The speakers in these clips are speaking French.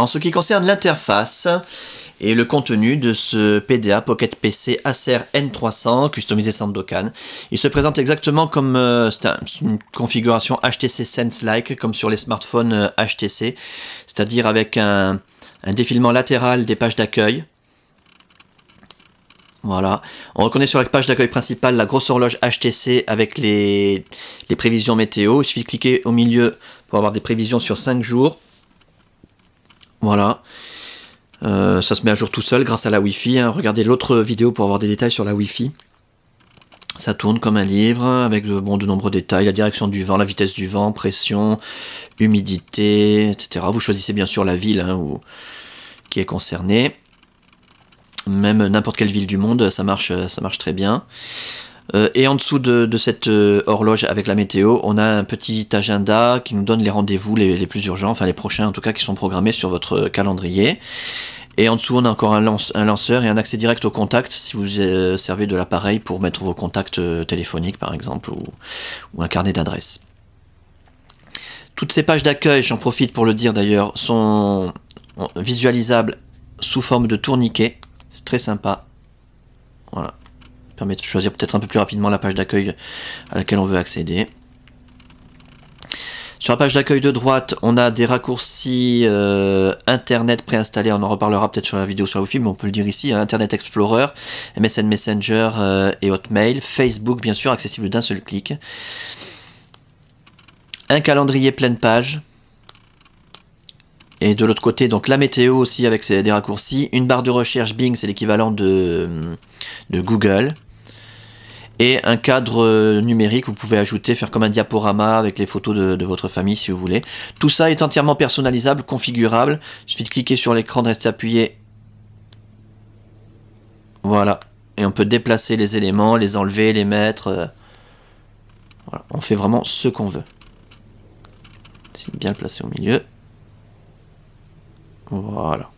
En ce qui concerne l'interface et le contenu de ce PDA Pocket PC Acer N300 customisé Sandokan, il se présente exactement comme une configuration HTC Sense-like, comme sur les smartphones HTC, c'est-à-dire avec un défilement latéral des pages d'accueil. Voilà, on reconnaît sur la page d'accueil principale la grosse horloge HTC avec les prévisions météo. Il suffit de cliquer au milieu pour avoir des prévisions sur 5 jours. Voilà, ça se met à jour tout seul grâce à la Wi-Fi. Hein. Regardez l'autre vidéo pour avoir des détails sur la Wi-Fi. Ça tourne comme un livre avec de nombreux détails, la direction du vent, la vitesse du vent, pression, humidité, etc. Vous choisissez bien sûr la ville qui est concernée. Même n'importe quelle ville du monde, ça marche très bien. Et en dessous de cette horloge avec la météo, on a un petit agenda qui nous donne les rendez-vous les plus urgents, enfin les prochains en tout cas, qui sont programmés sur votre calendrier. Et en dessous, on a encore un lanceur et un accès direct au contact si vous servez de l'appareil pour mettre vos contacts téléphoniques par exemple, ou un carnet d'adresses. Toutes ces pages d'accueil, j'en profite pour le dire d'ailleurs, sont visualisables sous forme de tourniquet. C'est très sympa. Voilà. Ça permet de choisir peut-être un peu plus rapidement la page d'accueil à laquelle on veut accéder. Sur la page d'accueil de droite, on a des raccourcis Internet préinstallés. On en reparlera peut-être sur la vidéo sur la Wi-Fi, mais on peut le dire ici. Hein, Internet Explorer, MSN Messenger et Hotmail. Facebook, bien sûr, accessible d'un seul clic. Un calendrier pleine page. Et de l'autre côté, donc la météo aussi avec des raccourcis. Une barre de recherche Bing, c'est l'équivalent de Google. Et un cadre numérique, vous pouvez ajouter, faire comme un diaporama avec les photos de votre famille si vous voulez. Tout ça est entièrement personnalisable, configurable. Il suffit de cliquer sur l'écran, de rester appuyé. Voilà. Et on peut déplacer les éléments, les enlever, les mettre. Voilà. On fait vraiment ce qu'on veut. C'est bien le placer au milieu. Voilà.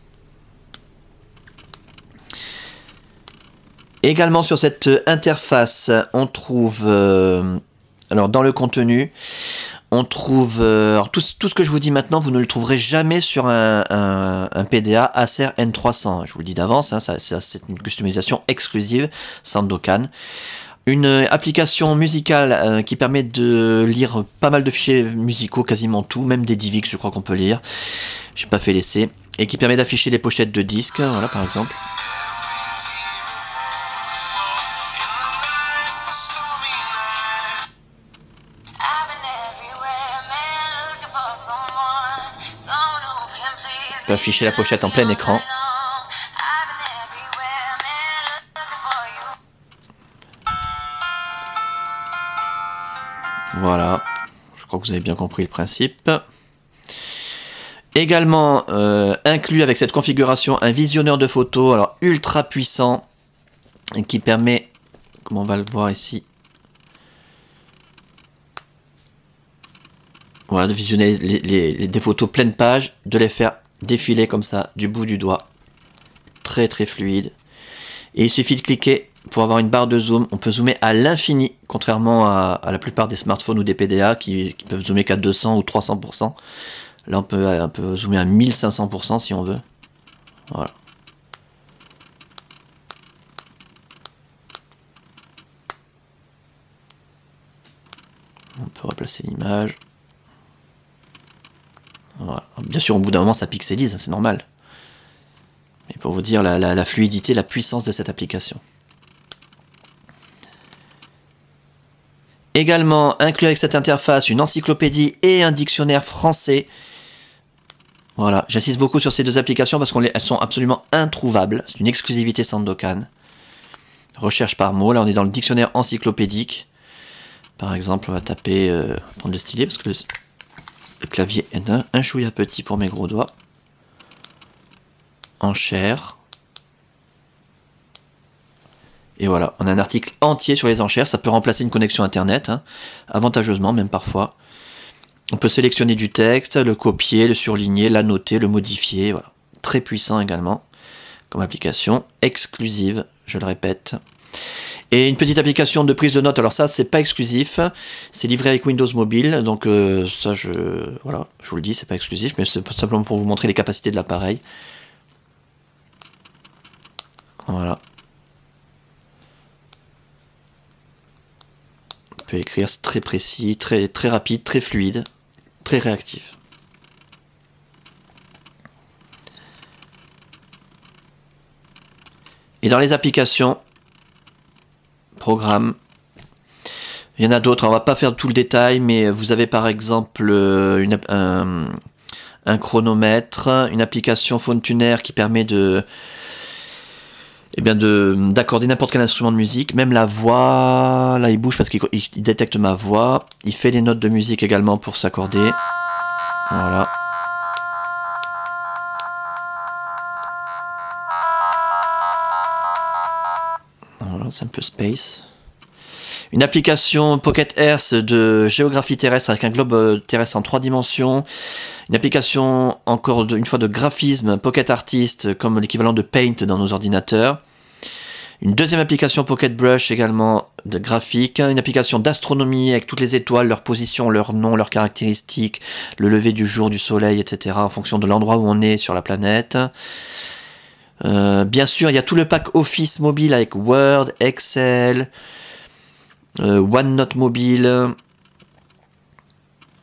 Également sur cette interface, on trouve, alors dans le contenu, on trouve, alors tout ce que je vous dis maintenant, vous ne le trouverez jamais sur un PDA Acer N300. Je vous le dis d'avance, hein, c'est une customisation exclusive Sandokan. Une application musicale qui permet de lire pas mal de fichiers musicaux, quasiment tout, même des DivX, je crois qu'on peut lire. J'ai pas fait l'essai. Et qui permet d'afficher les pochettes de disques, voilà par exemple. On peut afficher la pochette en plein écran. Voilà, je crois que vous avez bien compris le principe. Également inclus avec cette configuration un visionneur de photos, alors ultra puissant, qui permet, comme on va le voir ici, voilà, de visionner des photos pleine page, de les faire défiler comme ça du bout du doigt, très très fluide. Et il suffit de cliquer pour avoir une barre de zoom. On peut zoomer à l'infini, contrairement à la plupart des smartphones ou des PDA qui peuvent zoomer qu'à 200 ou 300%. Là, on peut zoomer à 1500% si on veut. Voilà. On peut replacer l'image. Voilà. Bien sûr, au bout d'un moment, ça pixelise, c'est normal. Mais pour vous dire la fluidité, la puissance de cette application. Également, inclus avec cette interface, une encyclopédie et un dictionnaire français. Voilà, j'insiste beaucoup sur ces deux applications parce qu'elles sont absolument introuvables. C'est une exclusivité Sandokan. Recherche par mot, là on est dans le dictionnaire encyclopédique. Par exemple, on va taper, prendre le stylet parce que le clavier est un chouïa petit pour mes gros doigts. Enchères. Et voilà, on a un article entier sur les enchères. Ça peut remplacer une connexion internet, hein, avantageusement même parfois. On peut sélectionner du texte, le copier, le surligner, l'annoter, le modifier. Voilà. Très puissant également comme application, exclusive, je le répète. Et une petite application de prise de notes, alors ça c'est pas exclusif, c'est livré avec Windows Mobile, donc ça voilà, je vous le dis, c'est pas exclusif, mais c'est simplement pour vous montrer les capacités de l'appareil. Voilà. On peut écrire, c'est très précis, très rapide, très fluide, très réactif. Et dans les applications, programmes, il y en a d'autres, on va pas faire tout le détail, mais vous avez par exemple un chronomètre, une application Phone Tuner qui permet d'accorder n'importe quel instrument de musique, même la voix, là il bouge parce qu'il détecte ma voix, il fait les notes de musique également pour s'accorder, voilà. Voilà, c'est un peu space. Une application Pocket Earth de géographie terrestre avec un globe terrestre en 3 dimensions. Une application encore une fois de graphisme Pocket Artist comme l'équivalent de Paint dans nos ordinateurs. Une deuxième application Pocket Brush également de graphique. Une application d'astronomie avec toutes les étoiles, leur position, leur nom, leurs caractéristiques, le lever du jour, du soleil, etc. en fonction de l'endroit où on est sur la planète. Bien sûr, il y a tout le pack Office mobile avec Word, Excel, OneNote mobile,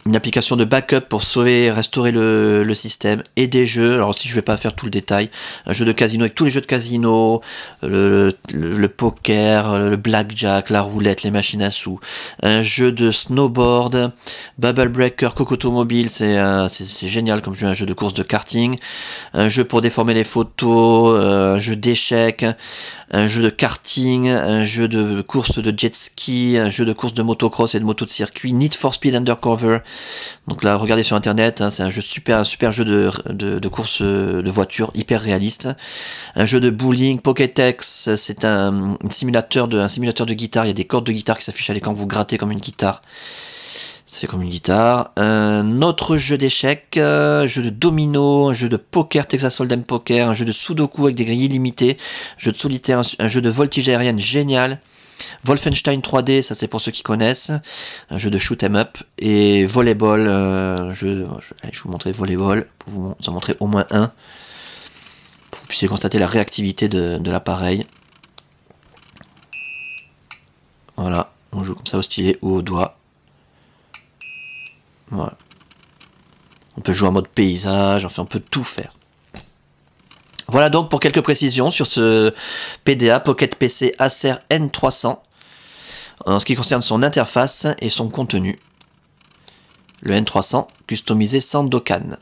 une application de backup pour sauver et restaurer le système, et des jeux, alors si je vais pas faire tout le détail, un jeu de casino avec tous les jeux de casino, le poker, le blackjack, la roulette, les machines à sous, un jeu de snowboard, Bubble Breaker, Cocoto Mobile, c'est génial comme jeu, un jeu de course de karting, un jeu pour déformer les photos, un jeu d'échecs, un jeu de karting, un jeu de course de jet ski, un jeu de course de motocross et de moto de circuit, Need for Speed Undercover. Donc là, regardez sur internet, hein, c'est un super jeu de course de voiture hyper réaliste. Un jeu de bowling, Pocket X, c'est un simulateur de guitare. Il y a des cordes de guitare qui s'affichent à l'écran que vous grattez comme une guitare. Ça fait comme une guitare. Un autre jeu d'échecs, un jeu de domino, un jeu de poker, Texas Hold'em Poker, un jeu de sudoku avec des grilles illimitées, un jeu de solitaire, un jeu de voltige aérienne génial. Wolfenstein 3D, ça c'est pour ceux qui connaissent, un jeu de shoot 'em up, et volleyball, je vais vous montrer volleyball, pour vous en montrer au moins un, pour que vous puissiez constater la réactivité de l'appareil. Voilà, on joue comme ça au stylet ou au doigt. Voilà. On peut jouer en mode paysage, enfin on peut tout faire. Voilà donc pour quelques précisions sur ce PDA Pocket PC Acer N300 en ce qui concerne son interface et son contenu. Le N300 customisé Sandokan.